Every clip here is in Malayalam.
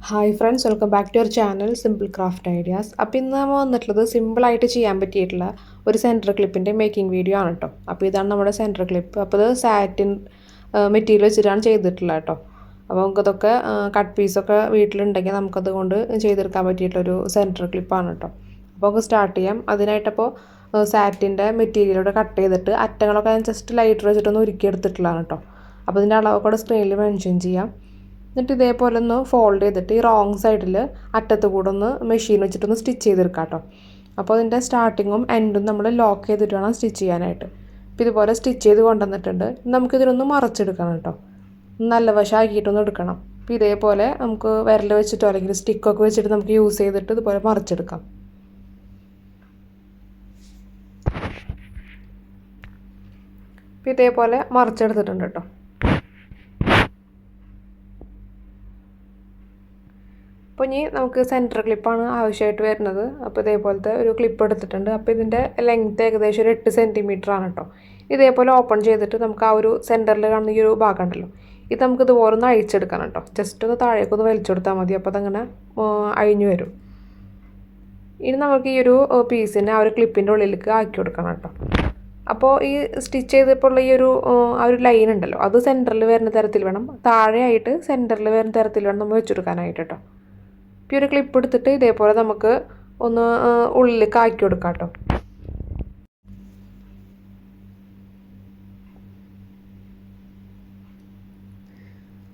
Hi friends, welcome back to your channel simple craft ideas. അപ്പോൾ ഇന്ന് നമ്മൾ വന്നിട്ടുള്ളത് സിമ്പിളായിട്ട് ചെയ്യാൻ പറ്റിയിട്ടുള്ള ഒരു സെൻറ്റർ ക്ലിപ്പിൻ്റെ മേക്കിംഗ് വീഡിയോ ആണ് കേട്ടോ. അപ്പോൾ ഇതാണ് നമ്മുടെ സെൻറ്റർ ക്ലിപ്പ്. അപ്പോൾ ഇത് സാറ്റിൻ മെറ്റീരിയൽ വെച്ചിട്ടാണ് ചെയ്തിട്ടുള്ളത് കേട്ടോ. അപ്പോൾ നമുക്കതൊക്കെ കട്ട് പീസൊക്കെ വീട്ടിലുണ്ടെങ്കിൽ നമുക്കത് കൊണ്ട് ചെയ്തെടുക്കാൻ പറ്റിയിട്ടുള്ളൊരു സെൻറ്റർ ക്ലിപ്പാണ് കേട്ടോ. അപ്പോൾ നമുക്ക് സ്റ്റാർട്ട് ചെയ്യാം. അതിനായിട്ടപ്പോൾ സാറ്റിൻ്റെ മെറ്റീരിയലൂടെ കട്ട് ചെയ്തിട്ട് അറ്റങ്ങളൊക്കെ ജസ്റ്റ് ലൈറ്റർ വെച്ചിട്ടൊന്ന് ഉരുക്കിയെടുത്തിട്ടുള്ളതാണ് കേട്ടോ. അപ്പോൾ ഇതിൻ്റെ അളവൊക്കെ സ്ക്രീനിൽ മെൻഷൻ ചെയ്യാം. എന്നിട്ട് ഇതേപോലെ ഒന്ന് ഫോൾഡ് ചെയ്തിട്ട് ഈ റോങ് സൈഡിൽ അറ്റത്ത് കൂടെ ഒന്ന് മെഷീൻ വെച്ചിട്ടൊന്ന് സ്റ്റിച്ച് ചെയ്തെടുക്കാം കേട്ടോ. അപ്പോൾ അതിൻ്റെ സ്റ്റാർട്ടിങ്ങും എൻഡും നമ്മൾ ലോക്ക് ചെയ്തിട്ട് വേണം സ്റ്റിച്ച് ചെയ്യാനായിട്ട്. അപ്പോൾ ഇതുപോലെ സ്റ്റിച്ച് ചെയ്ത് കൊണ്ടുവന്നിട്ടുണ്ട്. നമുക്കിതിനൊന്ന് മറച്ചെടുക്കണം കേട്ടോ. നല്ല വശമാക്കിയിട്ടൊന്ന് എടുക്കണം. അപ്പോൾ ഇതേപോലെ നമുക്ക് വിരൽ വെച്ചിട്ടോ അല്ലെങ്കിൽ സ്റ്റിക്കൊക്കെ വെച്ചിട്ട് നമുക്ക് യൂസ് ചെയ്തിട്ട് ഇതുപോലെ മറച്ചെടുക്കാം. അപ്പോൾ ഇതേപോലെ മറച്ചെടുത്തിട്ടുണ്ട് കേട്ടോ. അപ്പോൾ ഇനി നമുക്ക് സെൻറ്റർ ക്ലിപ്പാണ് ആവശ്യമായിട്ട് വരുന്നത്. അപ്പോൾ ഇതേപോലത്തെ ഒരു ക്ലിപ്പ് എടുത്തിട്ടുണ്ട്. അപ്പോൾ ഇതിൻ്റെ ലെങ്ത്ത് ഏകദേശം ഒരു 8 സെൻറ്റിമീറ്റർ ആണ് കേട്ടോ. ഇതേപോലെ ഓപ്പൺ ചെയ്തിട്ട് നമുക്ക് ആ ഒരു സെൻറ്ററിൽ കാണുന്ന ഈ ഒരു ഭാഗം ഉണ്ടല്ലോ, ഇത് നമുക്ക് ഇതുപോലെ ഒന്ന് അഴിച്ചെടുക്കണം കേട്ടോ. ജസ്റ്റ് ഒന്ന് താഴേക്കൊന്ന് വലിച്ചെടുത്താൽ മതി. അപ്പോൾ അതങ്ങനെ അഴിഞ്ഞു വരും. ഇനി നമുക്ക് ഈ ഒരു പീസിനെ ആ ഒരു ക്ലിപ്പിൻ്റെ ഉള്ളിലേക്ക് ആക്കി കൊടുക്കണം കേട്ടോ. അപ്പോൾ ഈ സ്റ്റിച്ച് ചെയ്തപ്പോൾ ഈ ഒരു ആ ഒരു ലൈൻ ഉണ്ടല്ലോ, അത് സെൻറ്ററിൽ വരുന്ന തരത്തിൽ വേണം, താഴെയായിട്ട് സെൻറ്ററിൽ വരുന്ന തരത്തിൽ വേണം നമ്മൾ വെച്ചെടുക്കാനായിട്ട് കേട്ടോ. ഇപ്പോൾ ഒരു ക്ലിപ്പ് എടുത്തിട്ട് ഇതേപോലെ നമുക്ക് ഒന്ന് ഉള്ളിലേക്ക് ആക്കി കൊടുക്കാം കേട്ടോ.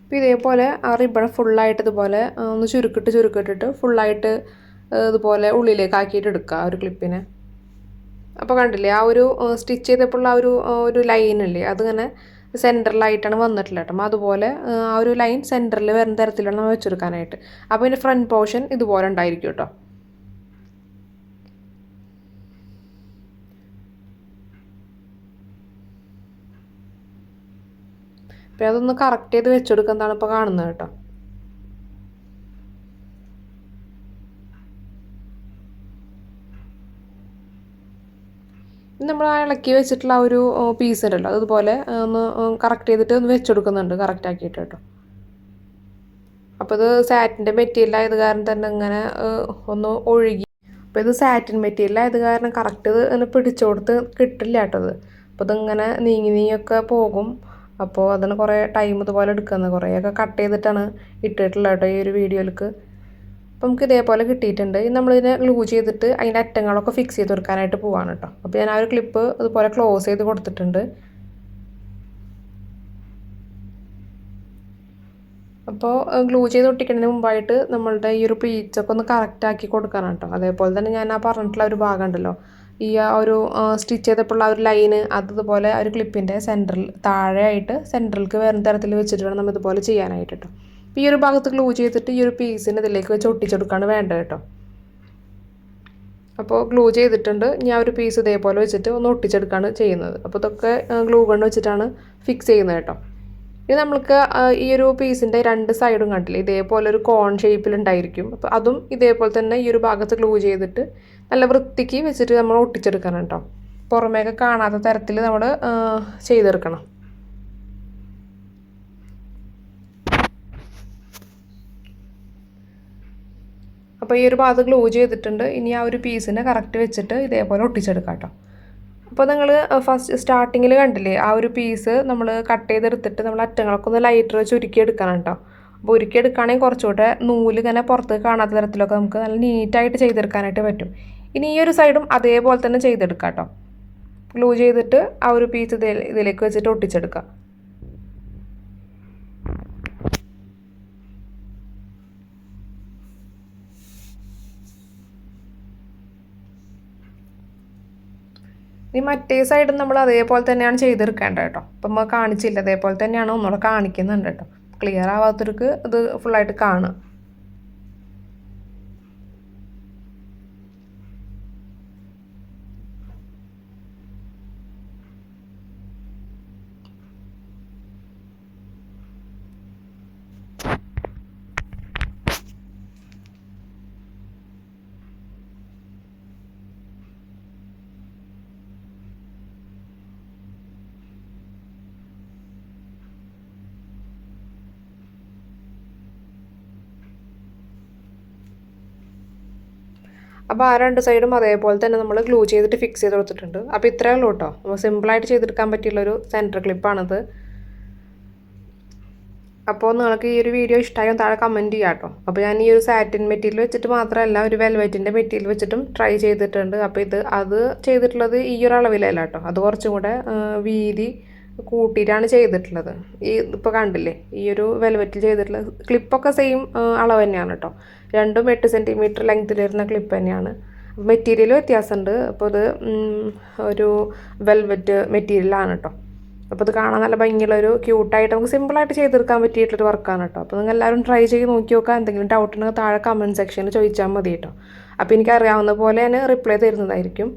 അപ്പോൾ ഇതേപോലെ ആ റിബൺ ഫുള്ളായിട്ട് ഇതുപോലെ ഒന്ന് ചുരുക്കിട്ടിട്ട് ഫുള്ളായിട്ട് ഇതുപോലെ ഉള്ളിലേക്ക് ആക്കിയിട്ട് എടുക്കുക ആ ഒരു ക്ലിപ്പിനെ. അപ്പോൾ കണ്ടില്ലേ, ആ ഒരു സ്റ്റിച്ച് ചെയ്തപ്പോൾ ആ ഒരു ലൈനില്ലേ, അതിങ്ങനെ സെൻറ്ററിലായിട്ടാണ് വന്നിട്ടുള്ളത് കേട്ടോ. അതുപോലെ ആ ഒരു ലൈൻ സെൻറ്ററിൽ വരുന്ന തരത്തിലാണ് നമ്മൾ വെച്ചെടുക്കാനായിട്ട്. അപ്പോൾ ഇതിൻ്റെ ഫ്രണ്ട് പോർഷൻ ഇതുപോലെ ഉണ്ടായിരിക്കും കേട്ടോ. അപ്പോൾ അതൊന്ന് കറക്റ്റ് ചെയ്ത് വെച്ചെടുക്കുന്നതാണ് ഇപ്പോൾ കാണുന്നത് കേട്ടോ. നമ്മൾ ആ ഇളക്കി വെച്ചിട്ടുള്ള ആ ഒരു പീസ് ഉണ്ടല്ലോ, അതുപോലെ ഒന്ന് കറക്റ്റ് ചെയ്തിട്ട് ഒന്ന് വെച്ചെടുക്കുന്നുണ്ട്, കറക്റ്റ് ആക്കിയിട്ട് കേട്ടോ. അപ്പോൾ ഇത് സാറ്റിൻ്റെ മെറ്റീരിയൽ ആയത് കാരണം തന്നെ ഇങ്ങനെ ഒന്ന് ഒഴുകി. അപ്പോൾ ഇത് സാറ്റിൻ മെറ്റീരിയൽ ആയത് കാരണം കറക്റ്റ് ഇത് ഇങ്ങനെ പിടിച്ചു കൊടുത്ത് കിട്ടില്ല കേട്ടോ ഇത്. അപ്പോൾ ഇതിങ്ങനെ നീങ്ങിയൊക്കെ പോകും. അപ്പോൾ അതിന് കുറേ ടൈം ഇതുപോലെ എടുക്കുന്നത്, കുറേയൊക്കെ കട്ട് ചെയ്തിട്ടാണ് ഇട്ടിട്ടുള്ളത് കേട്ടോ ഈ ഒരു വീഡിയോയിലേക്ക്. അപ്പോൾ നമുക്ക് ഇതേപോലെ കിട്ടിയിട്ടുണ്ട്. നമ്മളിതിനെ ഗ്ലൂ ചെയ്തിട്ട് അതിൻ്റെ അറ്റങ്ങളൊക്കെ ഫിക്സ് ചെയ്ത് കൊടുക്കാനായിട്ട് പോവാണ് കേട്ടോ. അപ്പോൾ ഞാൻ ആ ഒരു ക്ലിപ്പ് ഇതുപോലെ ക്ലോസ് ചെയ്ത് കൊടുത്തിട്ടുണ്ട്. അപ്പോൾ ഗ്ലൂ ചെയ്ത് ഒട്ടിക്കുന്നതിന് മുമ്പായിട്ട് നമ്മളുടെ ഈ ഒരു പ്ലീറ്റ്സൊക്കെ ഒന്ന് കറക്റ്റ് ആക്കി കൊടുക്കാനാണ് കേട്ടോ. അതേപോലെ തന്നെ ഞാൻ ആ പറഞ്ഞിട്ടുള്ള ഒരു ഭാഗം ഉണ്ടല്ലോ, ഈ ആ ഒരു സ്റ്റിച്ച് ചെയ്തപ്പോൾ ആ ഒരു ലൈന് അതുപോലെ ആ ഒരു ക്ലിപ്പിൻ്റെ സെൻറ്ററിൽ താഴെയായിട്ട് സെൻറ്ററിലേക്ക് വരുന്ന തരത്തിൽ വെച്ചിട്ട് വേണം നമ്മൾ ഇതുപോലെ ചെയ്യാനായിട്ട് കേട്ടോ. ഈ ഒരു ഭാഗത്ത് ഗ്ലൂ ചെയ്തിട്ട് ഈ ഒരു പീസിന് ഇതിലേക്ക് വെച്ച് ഒട്ടിച്ചെടുക്കുകയാണ് വേണ്ടത് കേട്ടോ. അപ്പോൾ ഗ്ലൂ ചെയ്തിട്ടുണ്ട്. ഞാൻ ഒരു പീസ് ഇതേപോലെ വെച്ചിട്ട് ഒന്ന് ഒട്ടിച്ചെടുക്കുകയാണ് ചെയ്യുന്നത്. അപ്പോൾ ഇതൊക്കെ ഗ്ലൂ ഗൺ വെച്ചിട്ടാണ് ഫിക്സ് ചെയ്യുന്നത് കേട്ടോ. ഇത് നമ്മൾക്ക് ഈ ഒരു പീസിൻ്റെ രണ്ട് സൈഡും കണ്ടില്ലേ, ഇതേപോലെ ഒരു കോൺ ഷേപ്പിലുണ്ടായിരിക്കും. അപ്പോൾ അതും ഇതേപോലെ തന്നെ ഈ ഒരു ഭാഗത്ത് ഗ്ലൂ ചെയ്തിട്ട് നല്ല വൃത്തിക്ക് വെച്ചിട്ട് നമ്മൾ ഒട്ടിച്ചെടുക്കണം കേട്ടോ. പുറമേയൊക്കെ കാണാത്ത തരത്തിൽ നമ്മൾ ചെയ്തെടുക്കണം. അപ്പോൾ ഈ ഒരു ഭാഗത്ത് ഗ്ലൂ ചെയ്തിട്ടുണ്ട്. ഇനി ആ ഒരു പീസിനെ കറക്റ്റ് വെച്ചിട്ട് ഇതേപോലെ ഒട്ടിച്ചെടുക്കാം കേട്ടോ. അപ്പോൾ നിങ്ങൾ ഫസ്റ്റ് സ്റ്റാർട്ടിങ്ങിൽ കണ്ടില്ലേ, ആ ഒരു പീസ് നമ്മൾ കട്ട് ചെയ്തെടുത്തിട്ട് നമ്മൾ അറ്റങ്ങളൊക്കെ ഒന്ന് ലൈറ്റർ വെച്ച് ഉരുക്കിയെടുക്കണം കേട്ടോ. അപ്പോൾ ഉരുക്കിയെടുക്കുകയാണെങ്കിൽ കുറച്ചുകൂടെ നൂല് ഇങ്ങനെ പുറത്ത് കാണാത്ത തരത്തിലൊക്കെ നമുക്ക് നല്ല നീറ്റായിട്ട് ചെയ്തെടുക്കാനായിട്ട് പറ്റും. ഇനി ഈ ഒരു സൈഡും അതേപോലെ തന്നെ ചെയ്തെടുക്കാം കേട്ടോ. ഗ്ലൂ ചെയ്തിട്ട് ആ ഒരു പീസ് ഇതിലേക്ക് വെച്ചിട്ട് ഒട്ടിച്ചെടുക്കാം. ഈ മറ്റേ സൈഡും നമ്മൾ അതേപോലെ തന്നെയാണ് ചെയ്തെടുക്കേണ്ടത് കേട്ടോ. അപ്പം നമ്മൾ കാണിച്ചില്ല, അതേപോലെ തന്നെയാണ് ഒന്നുകൂടെ കാണിക്കുന്നുണ്ട് കേട്ടോ. ക്ലിയർ ആവാത്തവർക്ക് ഇത് ഫുള്ളായിട്ട് കാണുക. അപ്പോൾ ആ രണ്ട് സൈഡും അതേപോലെ തന്നെ നമ്മൾ ഗ്ലൂ ചെയ്തിട്ട് ഫിക്സ് ചെയ്ത് കൊടുത്തിട്ടുണ്ട്. അപ്പോൾ ഇത്രയേ ഉള്ളൂ കേട്ടോ. നമ്മൾ സിമ്പിളായിട്ട് ചെയ്തെടുക്കാൻ പറ്റിയുള്ളൊരു സെൻറ്റർ ക്ലിപ്പാണിത്. അപ്പോൾ നിങ്ങൾക്ക് ഈ ഒരു വീഡിയോ ഇഷ്ടമായും താഴെ കമൻറ്റ് ചെയ്യാം കേട്ടോ. അപ്പോൾ ഞാൻ ഈ ഒരു സാറ്റിൻ മെറ്റീരിയൽ വെച്ചിട്ട് മാത്രമല്ല ഒരു വെൽവെറ്റിൻ്റെ മെറ്റീരിയൽ വെച്ചിട്ടും ട്രൈ ചെയ്തിട്ടുണ്ട്. അപ്പോൾ അത് ചെയ്തിട്ടുള്ളത് ഈ ഒരു അളവിലല്ല കേട്ടോ. അത് കുറച്ചും കൂടെ വീതി കൂട്ടിയിട്ടാണ് ചെയ്തിട്ടുള്ളത്. ഇപ്പോൾ കണ്ടില്ലേ ഈ ഒരു വെൽവെറ്റിൽ ചെയ്തിട്ടുള്ള ക്ലിപ്പൊക്കെ സെയിം അളവ് തന്നെയാണ് കേട്ടോ. രണ്ടും 8 സെൻറ്റിമീറ്റർ ലെങ്ത്തിൽ വരുന്ന ക്ലിപ്പ് തന്നെയാണ്. മെറ്റീരിയൽ വ്യത്യാസമുണ്ട്. അപ്പോൾ ഇത് ഒരു വെൽവെറ്റ് മെറ്റീരിയലാണ് കേട്ടോ. അപ്പോൾ ഇത് കാണാൻ നല്ല ഭംഗിയുള്ളൊരു ക്യൂട്ടായിട്ട് നമുക്ക് സിമ്പിളായിട്ട് ചെയ്തെടുക്കാൻ പറ്റിയിട്ടുള്ളൊരു വർക്കാണ് കേട്ടോ. അപ്പോൾ നിങ്ങൾ എല്ലാവരും ട്രൈ ചെയ്ത് നോക്കി നോക്കുക. എന്തെങ്കിലും ഡൗട്ട് ഉണ്ടെങ്കിൽ താഴെ കമൻറ്റ് സെക്ഷനിൽ ചോദിച്ചാൽ മതി കേട്ടോ. അപ്പോൾ എനിക്ക് അറിയാവുന്ന പോലെ ഞാൻ റിപ്ലൈ തരുന്നതായിരിക്കും.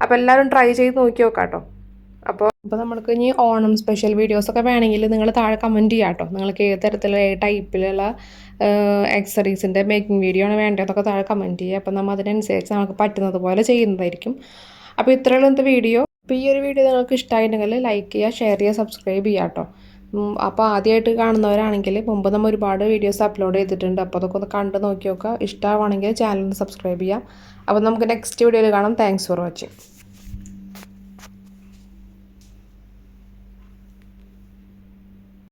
അപ്പോൾ എല്ലാവരും ട്രൈ ചെയ്ത് നോക്കി നോക്കാം കേട്ടോ. അപ്പോൾ നമ്മൾക്ക് ഇനി ഓണം സ്പെഷ്യൽ വീഡിയോസൊക്കെ വേണമെങ്കിൽ നിങ്ങൾ താഴെ കമൻറ്റ് ചെയ്യാം കേട്ടോ. നിങ്ങൾക്ക് ഏത് തരത്തിലുള്ള ടൈപ്പിലുള്ള ആക്സസറീസിൻ്റെ മേക്കിംഗ് വീഡിയോ ആണ് വേണ്ടതെന്നൊക്കെ താഴെ കമൻറ്റ് ചെയ്യുക. അപ്പോൾ നമ്മൾ അതിനനുസരിച്ച് നമുക്ക് പറ്റുന്നത് പോലെ ചെയ്യുന്നതായിരിക്കും. അപ്പോൾ ഇത്രയുള്ള ഇന്നത്തെ വീഡിയോ. അപ്പോൾ ഈ ഒരു വീഡിയോ നിങ്ങൾക്ക് ഇഷ്ടമായിട്ടുണ്ടെങ്കിൽ ലൈക്ക് ചെയ്യുക, ഷെയർ ചെയ്യുക, സബ്സ്ക്രൈബ് ചെയ്യുക കേട്ടോ. അപ്പോൾ ആദ്യമായിട്ട് കാണുന്നവരാണെങ്കിൽ മുമ്പ് നമ്മൾ ഒരുപാട് വീഡിയോസ് അപ്ലോഡ് ചെയ്തിട്ടുണ്ട്. അപ്പോൾ അതൊക്കെ ഒന്ന് കണ്ട് നോക്കി നോക്കുക. ഇഷ്ടമാണെങ്കിൽ ചാനൽ ഒന്ന് സബ്സ്ക്രൈബ് ചെയ്യുക. അപ്പോൾ നമുക്ക് നെക്സ്റ്റ് വീഡിയോയിൽ കാണാം. Thanks for watching.